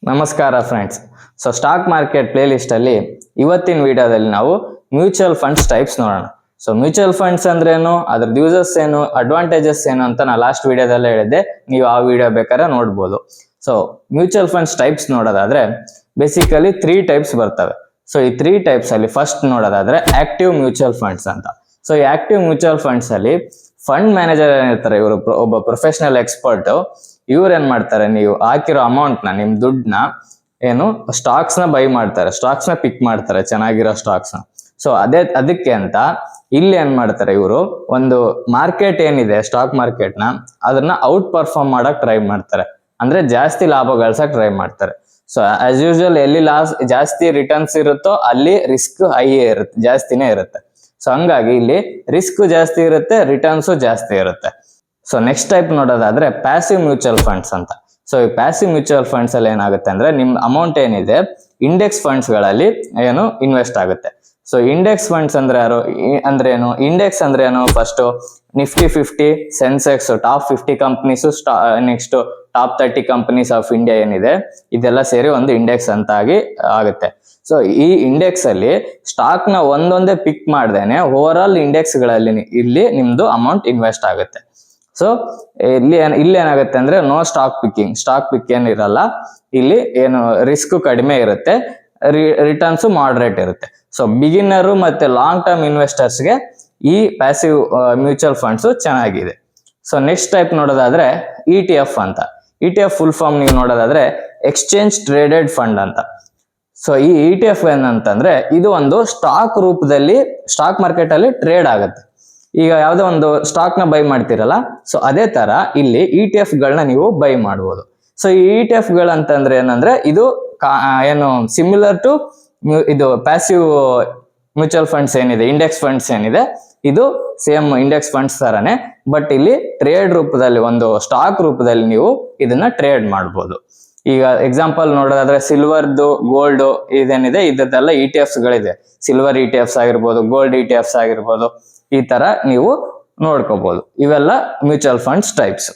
ನಮಸ್ಕಾರ friends. Stock market play list ಅಲ್ಲಿ ಇವತ್ತಿನ ವಿಡಿಯೋದಲ್ಲಿ ನಾವು ಮ್ಯೂಚುವಲ್ ಫಂಡ್ಸ್ ಟೈಪ್ಸ್ ನೋಡೋಣ. ಮ್ಯೂಚುವಲ್ ಫಂಡ್ಸ್ ಅಂದ್ರೇನು, ಅದ್ರ ಯೂಸಸ್ ಏನು, ಅಡ್ವಾಂಟೇಜಸ್ ಏನು ಅಂತ ನಾನು ಲಾಸ್ಟ್ ವಿಡಿಯೋದಲ್ಲೇ ಹೇಳಿದ್ದೆ. ನೀವು ಆ ವಿಡಿಯೋ ಬೇಕಾದ್ರೆ ನೋಡ್ಬೋದು. ಮ್ಯೂಚುವಲ್ ಫಂಡ್ಸ್ ಟೈಪ್ಸ್ ನೋಡೋದಾದ್ರೆ ಬೇಸಿಕಲಿ 3 ಟೈಪ್ಸ್ ಬರ್ತವೆ. ಈ 3 ಟೈಪ್ಸ್ ಅಲ್ಲಿ ಫಸ್ಟ್ ನೋಡೋದಾದ್ರೆ ಆಕ್ಟಿವ್ ಮ್ಯೂಚುವಲ್ ಫಂಡ್ಸ್ ಅಂತ. ಈ ಆಕ್ಟಿವ್ ಮ್ಯೂಚುವಲ್ ಫಂಡ್ಸ್ ಅಲ್ಲಿ ಫಂಡ್ ಮ್ಯಾನೇಜರ್ ಏನಿರ್ತಾರೆ, ಇವರು ಒಬ್ಬ ಪ್ರೊಫೆಷನಲ್ ಎಕ್ಸ್ಪರ್ಟ್. ಇವ್ರು ಏನ್ ಮಾಡ್ತಾರೆ, ನೀವು ಹಾಕಿರೋ ಅಮೌಂಟ್ ನ, ನಿಮ್ ದುಡ್ಡನ್ನ ಏನು ಸ್ಟಾಕ್ಸ್ ನ ಬೈ ಮಾಡ್ತಾರೆ, ಸ್ಟಾಕ್ಸ್ ನ ಪಿಕ್ ಮಾಡ್ತಾರೆ, ಚೆನ್ನಾಗಿರೋ ಸ್ಟಾಕ್ಸ್ ನ. ಅದಕ್ಕೆ ಅಂತ ಇಲ್ಲಿ ಏನ್ ಮಾಡ್ತಾರೆ, ಇವರು ಒಂದು ಮಾರ್ಕೆಟ್ ಏನಿದೆ ಸ್ಟಾಕ್ ಮಾರ್ಕೆಟ್ ನ, ಅದನ್ನ ಔಟ್ ಪರ್ಫಾರ್ಮ್ ಮಾಡಕ್ ಟ್ರೈ ಮಾಡ್ತಾರೆ. ಅಂದ್ರೆ ಜಾಸ್ತಿ ಲಾಭ ಗಳಿಸಕ್ ಟ್ರೈ ಮಾಡ್ತಾರೆ. ಆಸ್ ಯೂಶುವಲ್ ಎಲ್ಲಿ ಜಾಸ್ತಿ ರಿಟರ್ನ್ಸ್ ಇರುತ್ತೋ ಅಲ್ಲಿ ರಿಸ್ಕ್ ಇರುತ್ತೆ, ಜಾಸ್ತಿನೇ ಇರುತ್ತೆ. ಹಂಗಾಗಿ ಇಲ್ಲಿ ರಿಸ್ಕ್ ಜಾಸ್ತಿ ಇರುತ್ತೆ, ರಿಟರ್ನ್ಸ್ ಜಾಸ್ತಿ ಇರುತ್ತೆ. ನೆಕ್ಸ್ಟ್ ಟೈಪ್ ನೋಡೋದಾದ್ರೆ ಪ್ಯಾಸಿವ್ ಮ್ಯೂಚುವಲ್ ಫಂಡ್ಸ್ ಅಂತ. ಈ ಪ್ಯಾಸಿವ್ ಮ್ಯೂಚುವಲ್ ಫಂಡ್ಸ್ ಅಲ್ಲಿ ಏನಾಗುತ್ತೆ ಅಂದ್ರೆ, ನಿಮ್ ಅಮೌಂಟ್ ಏನಿದೆ ಇಂಡೆಕ್ಸ್ ಫಂಡ್ಸ್ ಗಳಲ್ಲಿ ಏನು ಇನ್ವೆಸ್ಟ್ ಆಗುತ್ತೆ. ಇಂಡೆಕ್ಸ್ ಫಂಡ್ಸ್ ಅಂದ್ರೆ ಏನು, ಇಂಡೆಕ್ಸ್ ಅಂದ್ರೆ ಏನು, first Nifty 50, Sensex, top 50 companies, next top 30 companies of India ಏನಿದೆ, ಇದೆಲ್ಲ ಸೇರಿ ಒಂದು ಇಂಡೆಕ್ಸ್ ಅಂತ ಆಗುತ್ತೆ. ಈ ಇಂಡೆಕ್ಸ್ ಅಲ್ಲಿ ಸ್ಟಾಕ್ ನ ಒಂದೊಂದೇ ಪಿಕ್ ಮಾಡ್ದೇನೆ ಓವರ್ ಆಲ್ ಇಂಡೆಕ್ಸ್ ಗಳಲ್ಲಿ ಇಲ್ಲಿ ನಿಮ್ದು ಅಮೌಂಟ್ ಇನ್ವೆಸ್ಟ್ ಆಗುತ್ತೆ. ಇಲ್ಲಿ ಏನಾಗುತ್ತೆ ಅಂದ್ರೆ ನೋ ಸ್ಟಾಕ್ ಪಿಕ್ ಏನಿರಲ್ಲ ಇಲ್ಲಿ, ಏನು ರಿಸ್ಕ್ ಕಡಿಮೆ ಇರುತ್ತೆ, ರಿಟರ್ನ್ಸ್ ಮಾಡರೇಟ್ ಇರುತ್ತೆ. ಬಿಗಿನರ್ ಮತ್ತೆ ಲಾಂಗ್ ಟರ್ಮ್ ಇನ್ವೆಸ್ಟರ್ಸ್ಗೆ ಈ ಪ್ಯಾಸಿವ್ ಮ್ಯೂಚುವಲ್ ಫಂಡ್ಸ್ ಚೆನ್ನಾಗಿದೆ. ನೆಕ್ಸ್ಟ್ ಟೈಪ್ ನೋಡೋದಾದ್ರೆ ETF ಅಂತ. ETF ಫುಲ್ ಫಾರ್ಮ್ ನೀವು ನೋಡೋದಾದ್ರೆ ಎಕ್ಸ್ಚೇಂಜ್ ಟ್ರೇಡೆಡ್ ಫಂಡ್ ಅಂತ. ಈ ETF ಏನಂತಂದ್ರೆ, ಇದು ಒಂದು ಸ್ಟಾಕ್ ರೂಪದಲ್ಲಿ ಸ್ಟಾಕ್ ಮಾರ್ಕೆಟ್ ಅಲ್ಲಿ ಟ್ರೇಡ್ ಆಗುತ್ತೆ. ಈಗ ಯಾವುದೋ ಒಂದು ಸ್ಟಾಕ್ ನ ಬೈ ಮಾಡ್ತಿರಲ್ಲ, ಅದೇ ತರ ಇಲ್ಲಿ ETF ಗಳನ್ನ ನೀವು ಬೈ ಮಾಡಬಹುದು. ಈ ETF ಗಳು ಅಂತಂದ್ರೆ ಏನಂದ್ರೆ, ಇದು ಏನು ಸಿಮಿಲರ್ ಟು ಇದು ಪ್ಯಾಸಿವ್ ಮ್ಯೂಚುವಲ್ ಫಂಡ್ಸ್ ಏನಿದೆ, ಇಂಡೆಕ್ಸ್ ಫಂಡ್ಸ್ ಏನಿದೆ, ಇದು ಸೇಮ್ ಇಂಡೆಕ್ಸ್ ಫಂಡ್ಸ್ ತರಾನೇ, ಬಟ್ ಇಲ್ಲಿ ಟ್ರೇಡ್ ರೂಪದಲ್ಲಿ, ಒಂದು ಸ್ಟಾಕ್ ರೂಪದಲ್ಲಿ ನೀವು ಇದನ್ನ ಟ್ರೇಡ್ ಮಾಡಬಹುದು. ಈಗ ಎಕ್ಸಾಂಪಲ್ ನೋಡೋದಾದ್ರೆ ಸಿಲ್ವರ್ದು, ಗೋಲ್ಡ್ ಇದೇನಿದೆ, ಇದೆಲ್ಲ ETFs ಗಳಿದೆ. ಸಿಲ್ವರ್ ETFs ಆಗಿರ್ಬೋದು, ಗೋಲ್ಡ್ ETFs ಆಗಿರ್ಬೋದು, ಈ ತರ ನೀವು ನೋಡ್ಕೋಬಹುದು. ಇವೆಲ್ಲ ಮ್ಯೂಚುವಲ್ ಫಂಡ್ಸ್ ಟೈಪ್ಸ್.